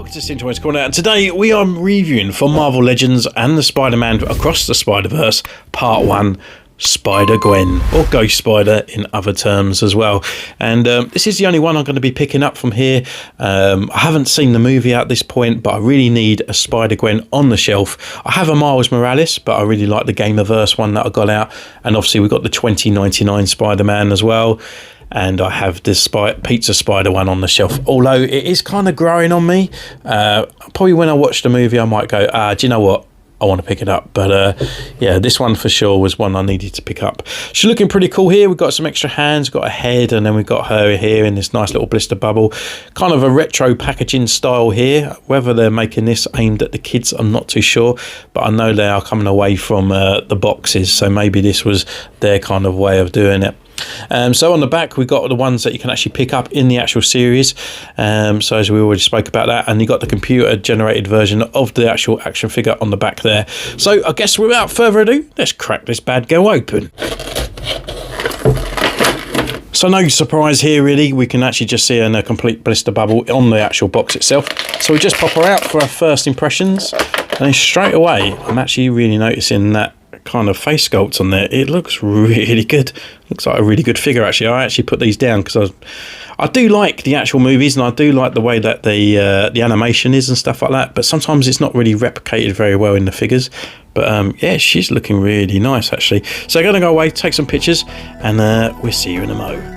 welcome to Centurion's Corner, and today we are reviewing for Marvel Legends and the Spider-Man Across the Spider-Verse Part 1, Spider-Gwen, or Ghost Spider in other terms as well. And this is the only one I'm going to be picking up from here. I haven't seen the movie at this point, but I really need a Spider-Gwen on the shelf. I have a Miles Morales, but I really like the Gamerverse one that I got out, and obviously we've got the 2099 Spider-Man as well. And I have this Pizza Spider one on the shelf, although it is kind of growing on me. Probably when I watch the movie I might go, do you know what, I want to pick it up. But yeah, this one for sure was one I needed to pick up. She's looking pretty cool here. We've got some extra hands, got a head, and then we've got her here in this nice little blister bubble. Kind of a retro packaging style here. Whether they're making this aimed at the kids, I'm not too sure, but I know they are coming away from the boxes, so maybe this was their kind of way of doing it. So on the back we've got the ones that you can actually pick up in the actual series, so as we already spoke about that, and you got the computer generated version of the actual action figure on the back there. So I guess without further ado, let's crack this bad girl open. So no surprise here really, we can actually just see a complete blister bubble on the actual box itself. So we just pop her out for our first impressions, and then straight away I'm actually really noticing that kind of face sculpt on there. It looks really good. Looks like a really good figure actually. I actually put these down because I do like the actual movies, and I do like the way that the animation is and stuff like that, but sometimes it's not really replicated very well in the figures. But yeah, she's looking really nice actually. So I'm going to go away, take some pictures, and we'll see you in a mo.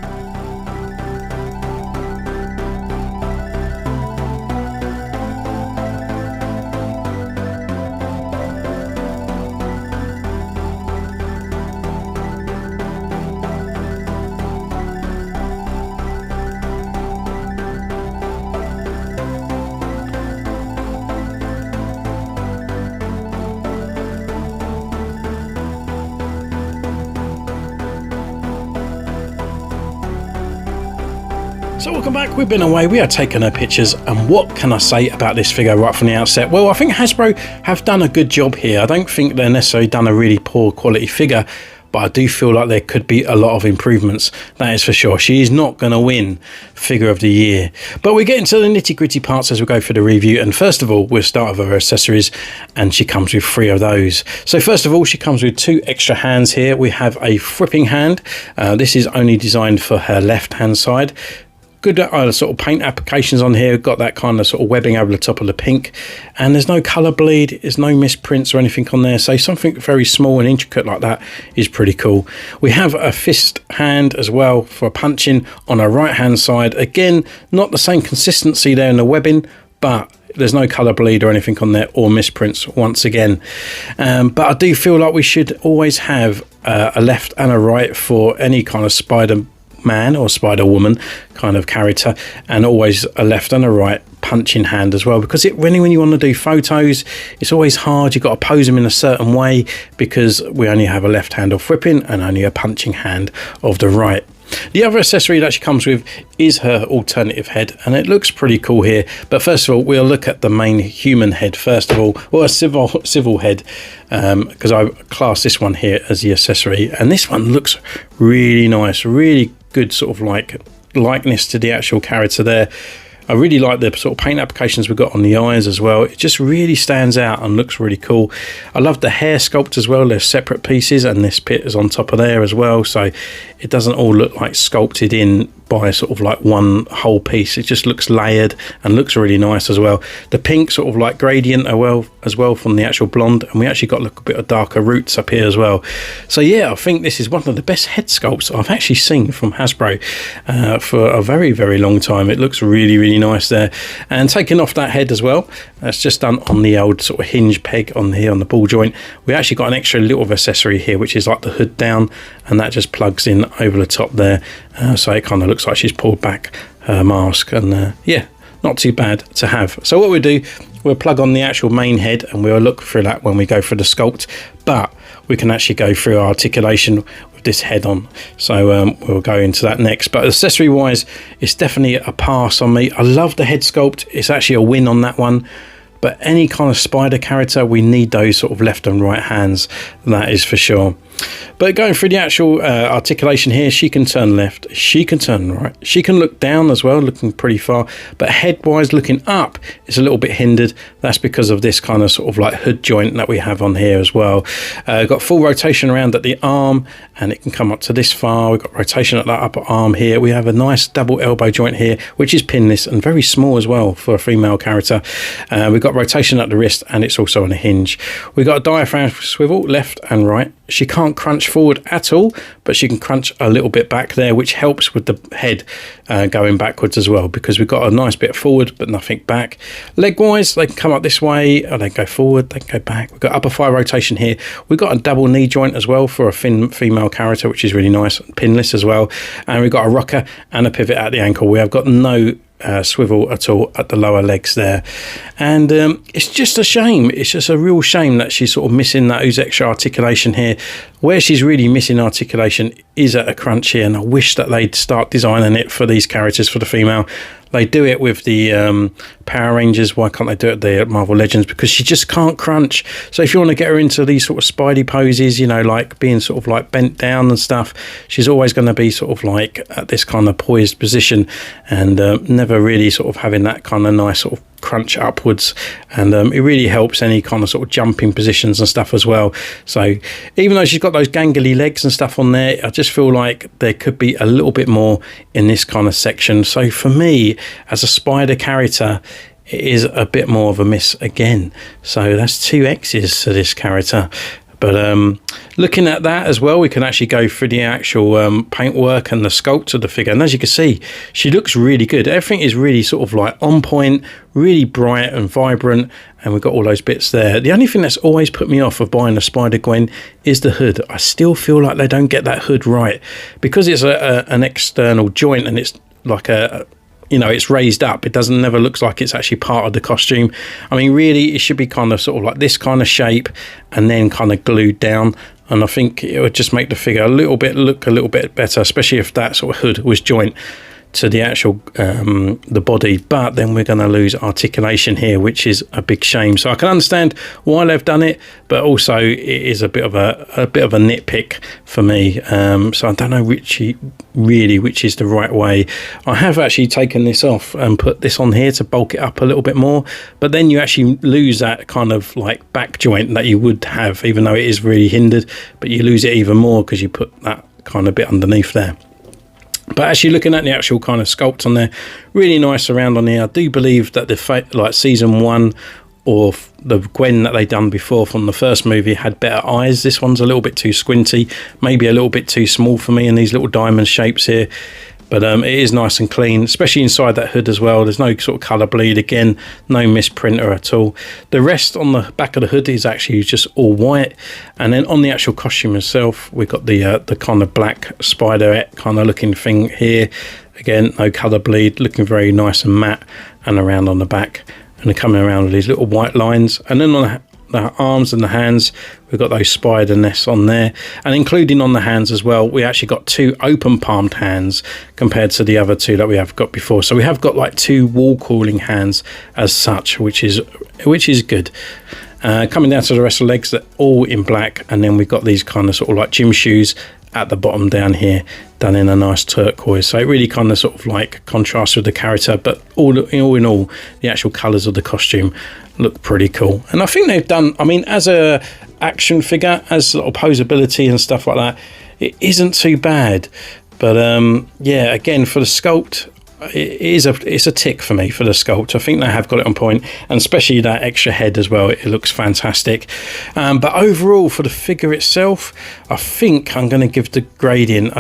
So welcome back, we've been away, we are taking our pictures, and what can I say about this figure right from the outset? Well, I think Hasbro have done a good job here. I don't think they're necessarily done a really poor quality figure, but I do feel like there could be a lot of improvements, that is for sure. She is not going to win Figure of the Year. But we get into the nitty gritty parts as we go through the review, and first of all we'll start with her accessories, and she comes with 3 of those. So first of all, she comes with 2 extra hands here. We have a whipping hand. This is only designed for her left hand side. Good sort of paint applications on here. Got that kind of sort of webbing over the top of the pink, and there's no colour bleed, there's no misprints or anything on there, so something very small and intricate like that is pretty cool. We have a fist hand as well for punching on our right hand side. Again, not the same consistency there in the webbing, but there's no colour bleed or anything on there, or misprints once again. But I do feel like we should always have a left and a right for any kind of Spider-Man or Spider-Woman kind of character, and always a left and a right punching hand as well, because when you want to do photos, it's always hard. You've got to pose them in a certain way because we only have a left hand of whipping and only a punching hand of the right. The other accessory that she comes with is her alternative head, and it looks pretty cool here. But first of all, we'll look at the main human head first of all, or a civil head, because I class this one here as the accessory, and this one looks really nice, really good sort of like likeness to the actual character there. I really like the sort of paint applications we've got on the eyes as well. It just really stands out and looks really cool. I love the hair sculpt as well. They're separate pieces, and this bit is on top of there as well, so it doesn't all look like sculpted in by sort of like one whole piece. It just looks layered and looks really nice as well. The pink sort of like gradient as well from the actual blonde, and we actually got a little bit of darker roots up here as well. So yeah, I think this is one of the best head sculpts I've actually seen from Hasbro for a very, very long time. It looks really, really nice there. And taking off that head as well, that's just done on the old sort of hinge peg on here on the ball joint. We actually got an extra little accessory here, which is like the hood down, and that just plugs in over the top there, so it kind of looks like she's pulled back her mask, and yeah, not too bad to have. So what we'll do, we'll plug on the actual main head, and we'll look through that when we go for the sculpt, but we can actually go through our articulation with this head on, so we'll go into that next. But accessory wise, it's definitely a pass on me. I love the head sculpt, it's actually a win on that one. But any kind of spider character, we need those sort of left and right hands, that is for sure. But going through the actual articulation here, she can turn left, she can turn right, she can look down as well, looking pretty far, but head-wise looking up is a little bit hindered. That's because of this kind of sort of like hood joint that we have on here as well. Got full rotation around at the arm, and it can come up to this far. We've got rotation at that upper arm here. We have a nice double elbow joint here, which is pinless and very small as well for a female character. We've got rotation at the wrist, and it's also on a hinge. We've got a diaphragm swivel left and right. She can't crunch forward at all, but she can crunch a little bit back there, which helps with the head going backwards as well, because we've got a nice bit forward but nothing back. Leg wise, they can come up this way, or they can go forward, they can go back. We've got upper thigh rotation here. We've got a double knee joint as well for a female character, which is really nice, pinless as well. And we've got a rocker and a pivot at the ankle. We have got no swivel at all at the lower legs there, and it's just a shame. It's just a real shame that she's sort of missing that extra articulation here. Where she's really missing articulation is at a crunch here, and I wish that they'd start designing it for these characters, for the female. They do it with the Power Rangers. Why can't they do it at the Marvel Legends? Because she just can't crunch. So if you want to get her into these sort of Spidey poses, you know, like being sort of like bent down and stuff, she's always going to be sort of like at this kind of poised position, and never really sort of having that kind of nice sort of crunch upwards. And it really helps any kind of sort of jumping positions and stuff as well. So even though she's got those gangly legs and stuff on there, I just feel like there could be a little bit more in this kind of section. So for me, as a Spider character, it is a bit more of a miss again. So that's 2 X's to this character. But looking at that as well, we can actually go through the actual paintwork and the sculpt of the figure. And as you can see, she looks really good. Everything is really sort of like on point, really bright and vibrant. And we've got all those bits there. The only thing that's always put me off of buying a Spider-Gwen is the hood. I still feel like they don't get that hood right. Because it's an external joint, and it's like a... you know, it's raised up. It doesn't never looks like it's actually part of the costume. I mean, really, it should be kind of sort of like this kind of shape and then kind of glued down. And I think it would just make the figure look a little bit better, especially if that sort of hood was joint to the actual the body. But then we're going to lose articulation here, which is a big shame. So I can understand why they've done it, but also it is a bit of a nitpick for me. So I don't know which is the right way. I have actually taken this off and put this on here to bulk it up a little bit more, but then you actually lose that kind of like back joint that you would have, even though it is really hindered, but you lose it even more because you put that kind of bit underneath there. But actually looking at the actual kind of sculpt on there, really nice around on here. I do believe that like season 1 or the Gwen that they done before from the first movie had better eyes. This one's a little bit too squinty, maybe a little bit too small for me in these little diamond shapes here. But it is nice and clean, especially inside that hood as well. There's no sort of colour bleed, again, no misprinter at all. The rest on the back of the hood is actually just all white. And then on the actual costume itself, we've got the kind of black spider kind of looking thing here. Again, no colour bleed, looking very nice and matte, and around on the back. And they're coming around with these little white lines. And then on the arms and the hands, we've got those spider nests on there, and including on the hands as well, we actually got 2 open palmed hands compared to the other 2 that we have got before. So we have got like 2 wall cooling hands as such, which is good. Coming down to the rest of the legs, they're all in black, and then we've got these kind of sort of like gym shoes at the bottom down here, done in a nice turquoise. So it really kind of sort of like contrasts with the character, but all in all, the actual colours of the costume look pretty cool. And I think they've done, I mean, as a action figure, as sort of posability and stuff like that, it isn't too bad. But yeah, again, for the sculpt, it's a tick for me for the sculpt. I think they have got it on point, and especially that extra head as well. It looks fantastic. But overall, for the figure itself, I think I'm going to give the grading.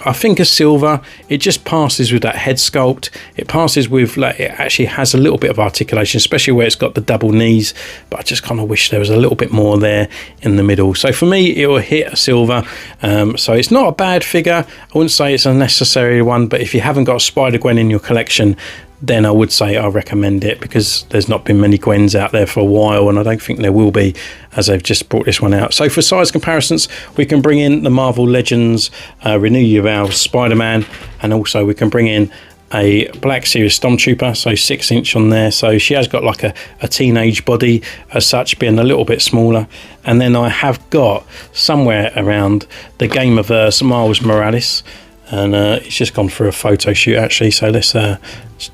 I think a silver. It just passes with that head sculpt. It passes with, like, it actually has a little bit of articulation, especially where it's got the double knees, but I just kind of wish there was a little bit more there in the middle. So for me, it will hit a silver. So it's not a bad figure. I wouldn't say it's a necessary one, but if you haven't got a Spider-Gwen in your collection, then I would say I recommend it, because there's not been many Gwens out there for a while, and I don't think there will be, as they've just brought this one out. So for size comparisons, we can bring in the Marvel Legends Renew Your Vows Spider-Man, and also we can bring in a Black Series Stormtrooper, so 6" on there. So she has got like a teenage body as such, being a little bit smaller. And then I have got somewhere around the Gamerverse Miles Morales, and he's just gone for a photo shoot actually. So let's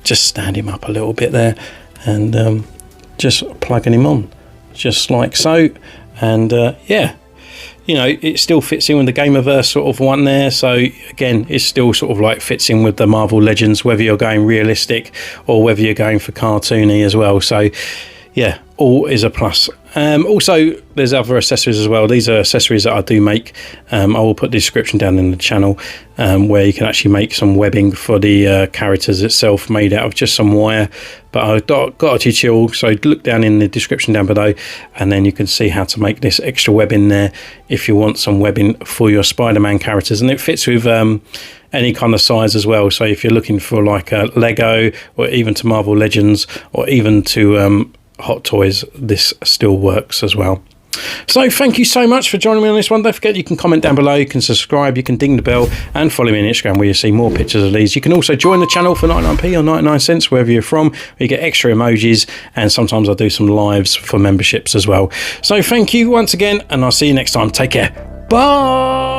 just stand him up a little bit there, and just plugging him on just like so. And yeah, you know, it still fits in with the Gamerverse sort of one there. So again, it still sort of like fits in with the Marvel Legends, whether you're going realistic or whether you're going for cartoony as well. So yeah, all is a plus. Also, there's other accessories as well. These are accessories that I do make. I will put the description down in the channel, where you can actually make some webbing for the characters itself, made out of just some wire. But I've got a tutorial, so look down in the description down below, and then you can see how to make this extra webbing there if you want some webbing for your Spider-Man characters. And it fits with any kind of size as well. So if you're looking for like a Lego, or even to Marvel Legends, or even to Hot Toys, this still works as well. So thank you so much for joining me on this one. Don't forget, you can comment down below, you can subscribe, you can ding the bell, and follow me on Instagram where you see more pictures of these. You can also join the channel for 99p or 99 cents wherever you're from, where you get extra emojis, and sometimes I do some lives for memberships as well. So thank you once again, and I'll see you next time. Take care. Bye.